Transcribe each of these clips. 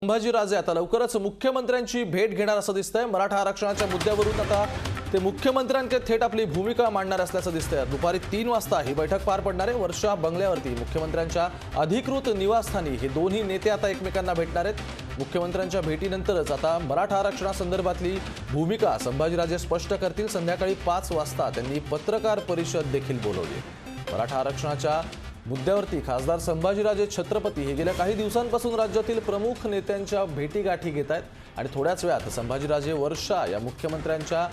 संभाजीराजे आता लवकरच मुख्यमंत्र्यांची भेट घेणार असं दिसतंय। मराठा आरक्षणाच्या मुद्द्यावरून आता ते मुख्यमंत्र्यांकडे थेट आपली भूमिका मांडणार असल्याचं दिसतंय। दुपारी 3 वाजता ही बैठक पार पडणार आहे। वर्षा बंगल्यावरती मुख्यमंत्र्यांच्या अधिकृत निवासस्थानी हे दोन्ही नेते आता एकमेकांना भेटणार आहेत। मुख्यमंत्र्यांच्या भेटीनंतरच आता मराठा आरक्षणासंदर्भातली भूमिका संभाजीराजे स्पष्ट करतील। संध्याकाळी 5 वाजता त्यांनी पत्रकार परिषद देखील बोलावली। मराठा आरक्षणाच्या मुद्द्यावरती खासदार संभाजीराजे छत्रपती हे गेल्या काही दिवसांपासून राज्यातील प्रमुख नेत्यांच्या भेटीगाठी घेत आहेत आणि थोड्याच वेळात संभाजीराजे वर्षा या मुख्यमंत्र्यांच्या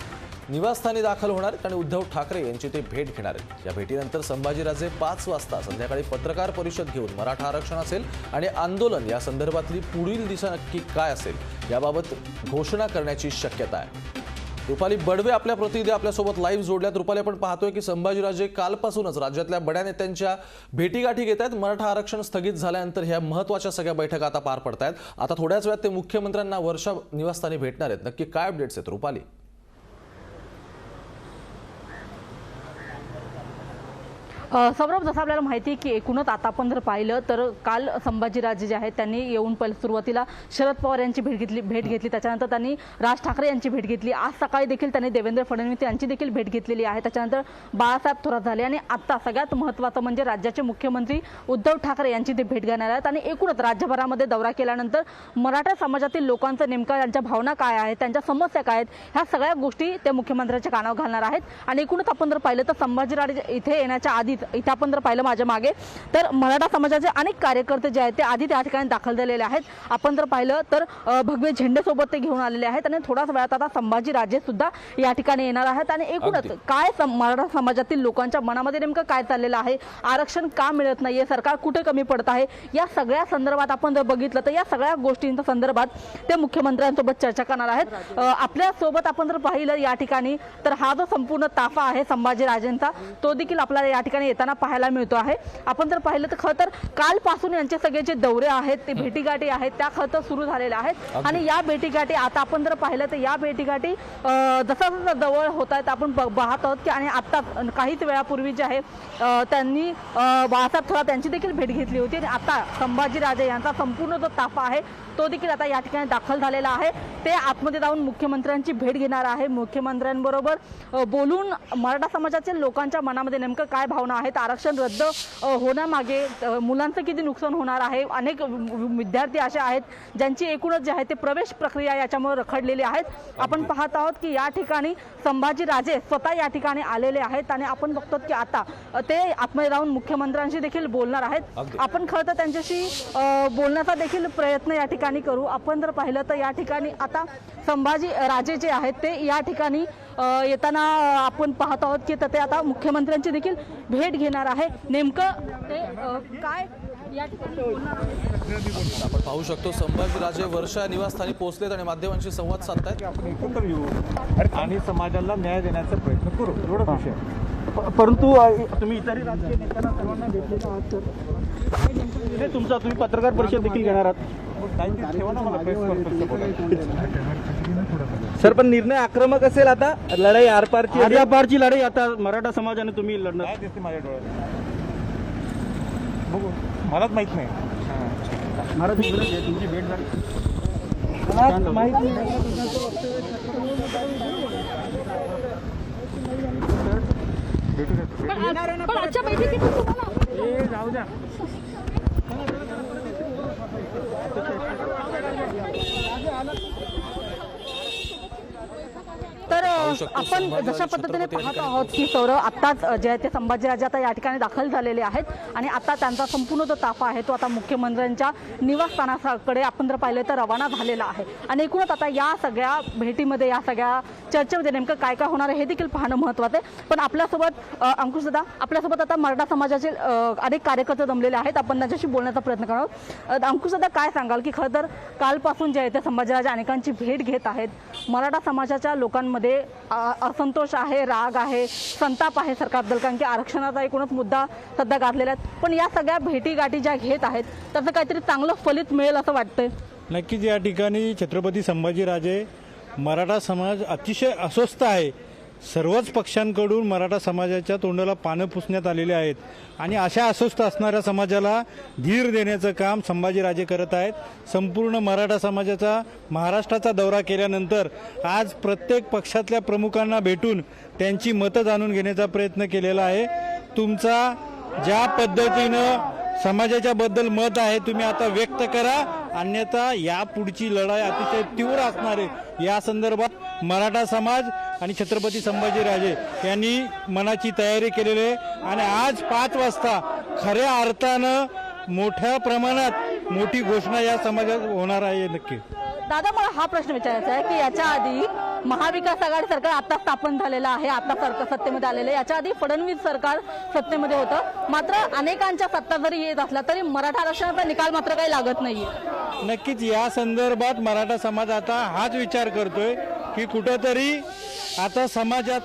निवासस्थानी दाखल होणार आहेत आणि उद्धव ठाकरे यांची ते भेट घेणार आहेत। या भेटीनंतर संभाजीराजे 5 वाजता संध्याकाळी पत्रकार परिषद घेऊन मराठा आरक्षण असेल आणि आंदोलन या संदर्भातली पुढील दिशा नक्की काय असेल याबाबत घोषणा करण्याची शक्यता आहे। रुपाली बडवे आपल्या प्रतिनिधी आपल्यासोबत लाईव्ह जोडल्यात। रुपाली, आपण पाहतोय की संभाजीराजे कालपासूनच राज्यातल्या बड्या नेत्यांच्या भेटीगाठी घेत आहेत। मराठा आरक्षण स्थगित झाल्यानंतर ह्या महत्त्वाच्या सगळ्या बैठका आता पार पडत आहेत। आता थोड्याच वेळात ते मुख्यमंत्र्यांना वर्षा निवासस्थानी भेटणार आहेत। नक्की काय अपडेट्स आहेत रुपाली? सौरभ, जसं आपल्याला माहिती आहे की एकूणच आता आपण जर पाहिलं तर काल संभाजीराजे जे आहेत त्यांनी येऊन सुरुवातीला शरद पवार यांची भेट घेतली, त्याच्यानंतर त्यांनी राज ठाकरे यांची भेट घेतली। आज सकाळी देखील त्यांनी देवेंद्र फडणवीस यांची देखील भेट घेतलेली आहे। त्याच्यानंतर बाळासाहेब थोरात झाले आणि आता सगळ्यात महत्त्वाचं म्हणजे राज्याचे मुख्यमंत्री उद्धव ठाकरे यांची ते भेट घेणार आहेत। आणि एकूणच राज्यभरामध्ये दौरा केल्यानंतर मराठा समाजातील लोकांचं नेमका त्यांच्या भावना काय आहेत, त्यांच्या समस्या काय आहेत, ह्या सगळ्या गोष्टी ते मुख्यमंत्र्यांच्या कानावर घालणार आहेत। आणि एकूणच आपण जर पाहिलं तर संभाजीराजे इथे येण्याच्या आधी इथे आपण जर पाहिलं माझ्या मागे तर मराठा समाजाचे अनेक कार्यकर्ते जे आहेत ते आधी त्या ठिकाणी दाखल झालेले आहेत। आपण जर पाहिलं तर भगवे झेंडे सोबत ते घेऊन आलेले आहेत आणि थोड्याच वेळात आता संभाजीराजे सुद्धा या ठिकाणी येणार आहेत। आणि एकूणच काय मराठा समाजातील लोकांच्या मनामध्ये नेमकं काय चाललेलं आहे, आरक्षण का मिळत नाहीये, सरकार कुठे कमी पडत आहे, या सगळ्या संदर्भात आपण जर बघितलं तर या सगळ्या गोष्टींच्या संदर्भात ते मुख्यमंत्र्यांसोबत चर्चा करणार आहेत। आपल्या सोबत आपण जर पाहिलं या ठिकाणी तर हा जो संपूर्ण ताफा आहे संभाजीराजेंचा तो देखील आपल्याला या ठिकाणी येताना पाहायला मिळतो आहे। आपण जर पाहिलं तर खरं तर कालपासून यांचे सगळे जे दौरे आहेत ते भेटीगाठी आहेत त्या खरं तर सुरू झालेल्या आहेत। आणि या भेटीगाठी आता आपण जर पाहिलं तर या भेटीगाठी जसं जवळ होत आहेत आपण पाहत आहोत की आणि आता काहीच वेळापूर्वी जे आहे त्यांनी बाळासाहेब थोरात यांची देखील भेट घेतली होती। आणि आता संभाजीराजे यांचा संपूर्ण जो ताफा आहे तो देखील आता या ठिकाणी दाखल झालेला आहे। ते आतमध्ये जाऊन मुख्यमंत्र्यांची भेट घेणार आहे। मुख्यमंत्र्यांबरोबर बोलून मराठा समाजातील लोकांच्या मनामध्ये नेमकं काय भावना आहेत, आरक्षण रद्द होण्यामागे मुलांचं किती नुकसान होणार आहे, अनेक विद्यार्थी असे आहेत ज्यांची एकूणच जे आहे ते प्रवेश प्रक्रिया याच्यामुळे रखडलेली आहेत। आपण पाहत आहोत की या ठिकाणी संभाजीराजे स्वतः या ठिकाणी आलेले आहेत आणि आपण बघतो की आता ते आतमध्ये जाऊन मुख्यमंत्र्यांशी देखील बोलणार आहेत। आपण खरं तर त्यांच्याशी बोलण्याचा देखील प्रयत्न या ठिकाणी करू। आपण जर पाहिलं तर या ठिकाणी आता संभाजीराजे जे आहेत ते या ठिकाणी येताना आपण पाहत आहोत की ते आता मुख्यमंत्र्यांची देखील भेट घेणार आहे। नेमकं ते काय या ठिकाणी बोलणार आहे आपण पाहू शकतो संभाजीराजे वर्षा निवासस्थानी पोहोचलेत आणि माध्यमांशी संवाद साधतायत। आपण एकत्र येऊ आणि समाजाला न्याय देण्याचा प्रयत्न करू, एवढाच विषय। परंतु तुम्ही इतर राजकीय नेत्यांना सर्वांना भेटलेला आहात तर तुमचा तुम्ही पत्रकार परिषद देखील घेणार आहात सर, पण निर्णय आक्रमक असेल आता लढाई आरपारची लढाई आता मराठा समाजाने तुम्ही लढणार काय दिसते माझ्या डोळ्यात बघू, मलाच माहित नाही। तुमची भेट झाली माहिती पण आजच्या बैठकीत तुम्हाला जाऊ द्या तर आपण जशा पद्धतीने पाहत आहोत की सौरभ आत्ताच जे आहे ते संभाजीराजे आता या ठिकाणी दाखल झालेले आहेत आणि आता त्यांचा संपूर्ण जो ताफा आहे तो आता मुख्यमंत्र्यांच्या निवासस्थानाकडे आपण जर पाहिलं तर रवाना झालेला आहे। आणि एकूणच आता या सगळ्या भेटीमध्ये या सगळ्या चर्चेमध्ये नेमकं काय काय होणार आहे हे देखील पाहणं महत्त्वाचं आहे। पण आपल्यासोबत अंकुश दादा, आपल्यासोबत आता मराठा समाजाचे अनेक कार्यकर्ते जमलेले आहेत, आपण त्यांच्याशी बोलण्याचा प्रयत्न करणार। अंकुश दादा, काय सांगाल की खरं तर कालपासून जे आहे ते संभाजीराजे अनेकांची भेट घेत आहेत, मराठा समाजाच्या लोकांमध्ये असंतोष आहे, राग आहे, संताप आहे सरकारबद्दल, कारण की आरक्षणाचा एकूणच मुद्दा सध्या गाजलेला आहे। पण या सगळ्या भेटीगाठी ज्या घेत आहेत त्याचं काहीतरी चांगलं फलित मिळेल असं वाटतंय? नक्कीच या ठिकाणी छत्रपती संभाजीराजे मराठा समाज अतिशय अस्वस्थ आहे सर्वच पक्षांकडून मराठा समाजाच्या तोंडाला पानं पुसण्यात आलेले आहेत आणि अशा अस्वस्थ असणाऱ्या समाजाला धीर देण्याचं काम संभाजीराजे करत आहेत. संपूर्ण मराठा समाजाचा महाराष्ट्राचा दौरा केल्यानंतर आज प्रत्येक पक्षातल्या प्रमुखांना भेटून त्यांची मतं जाणून घेण्याचा प्रयत्न केलेला आहे. तुमचा ज्या पद्धतीनं समाजाच्या बद्दल मत आहे तुम्ही आता व्यक्त करा, अन्यथा या पुढची लढाई अतिशय तीव्र असणार आहे. या संदर्भात मराठा समाज आणि छत्रपती संभाजीराजे यांनी मनाची तयारी केलेली आहे आणि आज 5 वाजता खऱ्या अर्थानं मोठ्या प्रमाणात मोठी घोषणा या समाजात होणार आहे. नक्की दादा, मला हा प्रश्न विचारायचा आहे की याच्या आधी महाविकास आघाडी सरकार आता स्थापन झालेलं आहे, आता सरकार सत्तेमध्ये आलेलं आहे. याच्या आधी फडणवीस सरकार सत्तेमध्ये होतं, मात्र अनेकांच्या सत्ता जरी येत असला तरी मराठा आरक्षणाचा निकाल मात्र काही लागत नाहीये. नक्कीच या संदर्भात मराठा समाज आता हाच विचार करतोय की कुठंतरी आता समाजात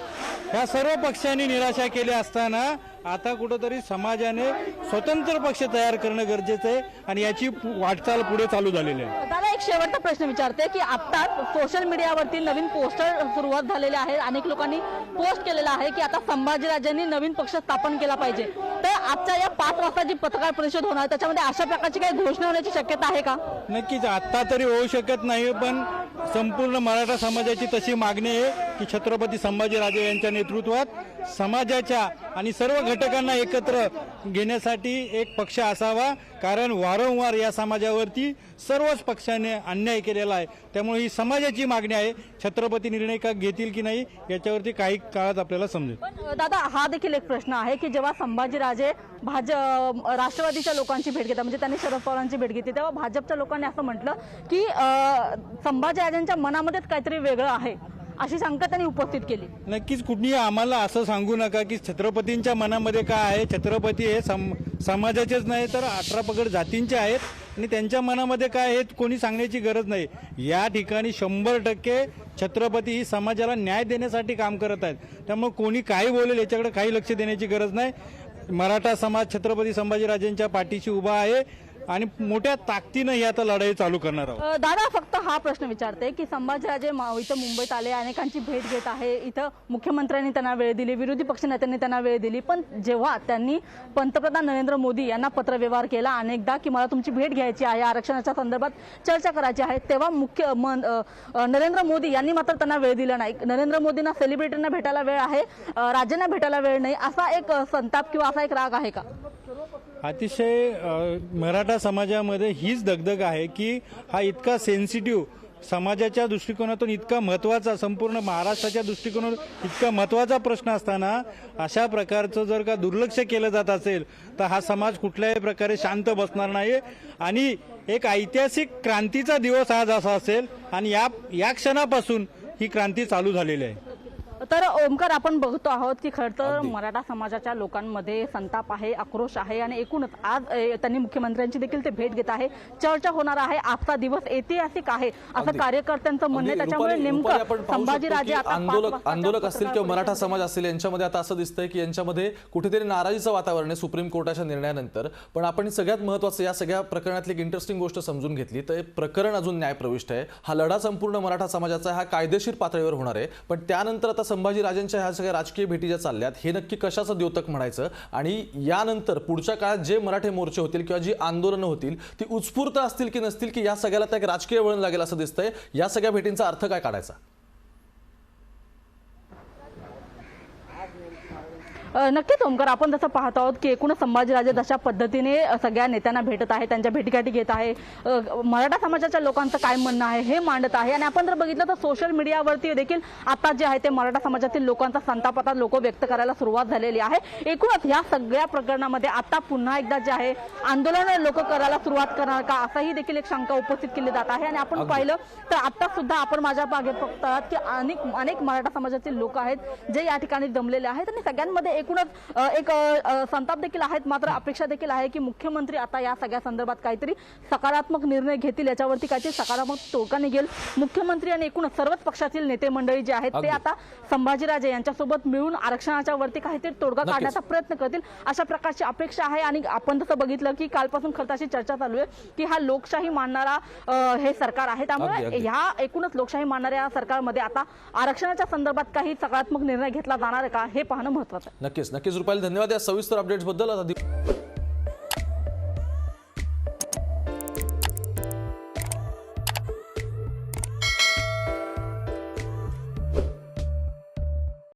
ह्या सर्व पक्षांनी निराशा केली असताना आता कुठंतरी समाजाने स्वतंत्र पक्ष तयार करणं गरजेचं आहे आणि याची वाटचाल पुढे चालू झालेली आहे. दादा, एक शेवटचा प्रश्न विचारते की आता सोशल मीडियावरती नवीन पोस्टर सुरुवात झालेले आहे. अनेक लोकांनी पोस्ट केलेला आहे की आता संभाजीराजांनी नवीन पक्ष स्थापन केला पाहिजे. तर आजच्या या 5 वाजता जी पत्रकार परिषद होणार त्याच्यामध्ये अशा प्रकारची काही घोषणा होण्याची शक्यता आहे का? नक्कीच आता तरी होऊ शकत नाही, पण संपूर्ण मराठा समाजाची तशी मागणी आहे की छत्रपती संभाजीराजे यांच्या नेतृत्वात समाजाच्या आणि सर्व घटकांना एकत्र घेण्यासाठी एक पक्ष असावा, कारण वारंवार या समाजावरती सर्वच पक्षाने अन्याय केलेला आहे. त्यामुळे ही समाजाची मागणी आहे. छत्रपती निर्णय का घेतील की नाही याच्यावरती काही काळात आपल्याला समजेल. पण दादा, हा देखील एक प्रश्न आहे की जेव्हा संभाजीराजे राष्ट्रवादीच्या लोकांची भेट घेतात, म्हणजे त्यांनी शरद पवारांची भेट घेतली, तेव्हा भाजपच्या लोकांनी असं म्हटलं की संभाजीराजांच्या मनामध्येच काहीतरी वेगळं आहे, अशी शंका त्यांनी उपस्थित केली. नक्कीच कुठली आम्हाला असं सांगू नका की छत्रपतींच्या मनामध्ये काय आहे. छत्रपती हे समाजाचेच नाही तर 18 पगड जातींचे आहेत आणि त्यांच्या मनामध्ये काय आहे कोणी सांगण्याची गरज नाही. या ठिकाणी 100% छत्रपती ही समाजाला न्याय देण्यासाठी काम करत आहेत. त्यामुळे कोणी काही बोलेल याच्याकडे काही लक्ष देण्याची गरज नाही. मराठा समाज छत्रपती संभाजीराजेंच्या पाठीशी उभा आहे आणि मोठ्या ताकदीनं ही आता लढाई चालू करणार आहोत. दादा, फक्त हा प्रश्न विचारते की संभाजीराजे इथं मुंबईत आले, अनेकांची भेट घेत आहे, इथं मुख्यमंत्र्यांनी त्यांना वेळ दिली, विरोधी पक्षनेत्यांनी त्यांना वेळ दिली, पण जेव्हा त्यांनी पंतप्रधान नरेंद्र मोदी यांना पत्रव्यवहार केला अनेकदा की मला तुमची भेट घ्यायची आहे, आरक्षणाच्या संदर्भात चर्चा करायची आहे, तेव्हा नरेंद्र मोदी यांनी मात्र त्यांना वेळ दिला नाही. नरेंद्र मोदींना सेलिब्रिटींना भेटायला वेळ आहे, राज्यांना भेटायला वेळ नाही, असा एक संताप किंवा असा एक राग आहे का? अतिशय मराठा समाजामध्ये हीच दगदग आहे की हा इतका सेन्सिटिव्ह समाजाच्या दृष्टिकोनातून इतका महत्त्वाचा, संपूर्ण महाराष्ट्राच्या दृष्टिकोनातून इतका महत्त्वाचा प्रश्न असताना अशा प्रकारचं जर का दुर्लक्ष केलं जात असेल तर हा समाज कुठल्याही प्रकारे शांत बसणार नाही. आणि एक ऐतिहासिक क्रांतीचा दिवस आज असा असेल आणि या क्षणापासून ही क्रांती चालू झालेली आहे. तर ओमकार, आपण बघतो आहोत की खरं तर मराठा समाजाच्या लोकांमध्ये संताप आहे, आक्रोश आहे आणि एकूणच आज त्यांनी मुख्यमंत्र्यांची देखील ते भेट घेत आहे, चर्चा होणार आहे. आजचा दिवस ऐतिहासिक आहे असं कार्यकर्त्यांचं म्हणणं आहे. त्याच्यामुळे नेमकं संभाजीराजे आंदोलक असतील किंवा मराठा समाज असेल यांच्यामध्ये आता असं दिसतंय की यांच्यामध्ये कुठेतरी नाराजीचं वातावरण आहे सुप्रीम कोर्टाच्या निर्णयानंतर. पण आपण सगळ्यात महत्त्वाचं या सगळ्या प्रकरणातली एक इंटरेस्टिंग गोष्ट समजून घेतली तर प्रकरण अजून न्यायप्रविष्ट आहे. हा लढा संपूर्ण मराठा समाजाचा हा कायदेशीर पातळीवर होणार आहे. पण त्यानंतर आता संभाजीराजांच्या ह्या सगळ्या राजकीय भेटी ज्या चालल्यात हे नक्की कशाचं द्योतक म्हणायचं आणि यानंतर पुढच्या काळात जे मराठे मोर्चे होतील किंवा जी आंदोलनं होतील ती उत्स्फूर्त असतील की नसतील की या सगळ्याला त्या एक राजकीय वळण लागेल असं दिसतंय. या सगळ्या भेटींचा अर्थ काय काढायचा? नक्कीच ओमकार, आपण जसं पाहत आहोत की एकूणच संभाजीराजे जशा पद्धतीने सगळ्या नेत्यांना भेटत आहे, त्यांच्या भेटीगाठी घेत आहे, मराठा समाजाच्या लोकांचं काय म्हणणं आहे हे मांडत आहे. आणि आपण जर बघितलं तर सोशल मीडियावरती देखील आता जे आहे ते मराठा समाजातील लोकांचा संताप आता लोक व्यक्त करायला सुरुवात झालेली आहे. एकूणच या सगळ्या प्रकरणामध्ये आता पुन्हा एकदा जे आहे आंदोलन लोक करायला सुरुवात करणार का असाही देखील एक शंका उपस्थित केली जात आहे. आणि आपण पाहिलं तर आता सुद्धा आपण माझ्या मागे बघतात की अनेक मराठा समाजातील लोक आहेत जे या ठिकाणी जमलेले आहेत आणि सगळ्यांमध्ये एकूणच एक संताप देखील आहेत, मात्र अपेक्षा देखील आहे की मुख्यमंत्री आता या सगळ्या संदर्भात काहीतरी सकारात्मक निर्णय घेतील, याच्यावरती काहीतरी सकारात्मक तोडगा निघेल. मुख्यमंत्री आणि एकूणच सर्वच पक्षातील नेते मंडळी जे आहेत ते आता संभाजीराजे यांच्यासोबत मिळून आरक्षणाच्या वरती काहीतरी तोडगा काढण्याचा प्रयत्न करतील, अशा प्रकारची अपेक्षा आहे. आणि आपण जसं बघितलं की कालपासून खरं अशी चर्चा चालू आहे की हा लोकशाही मानणारा हे सरकार आहे, त्यामुळे ह्या एकूणच लोकशाही मानणाऱ्या सरकारमध्ये आता आरक्षणाच्या संदर्भात काही सकारात्मक निर्णय घेतला जाणार आहे का हे पाहणं महत्त्वाचं आहे. नक्कीच रुपाली, धन्यवाद या सविस्तर अपडेट्स बद्दल.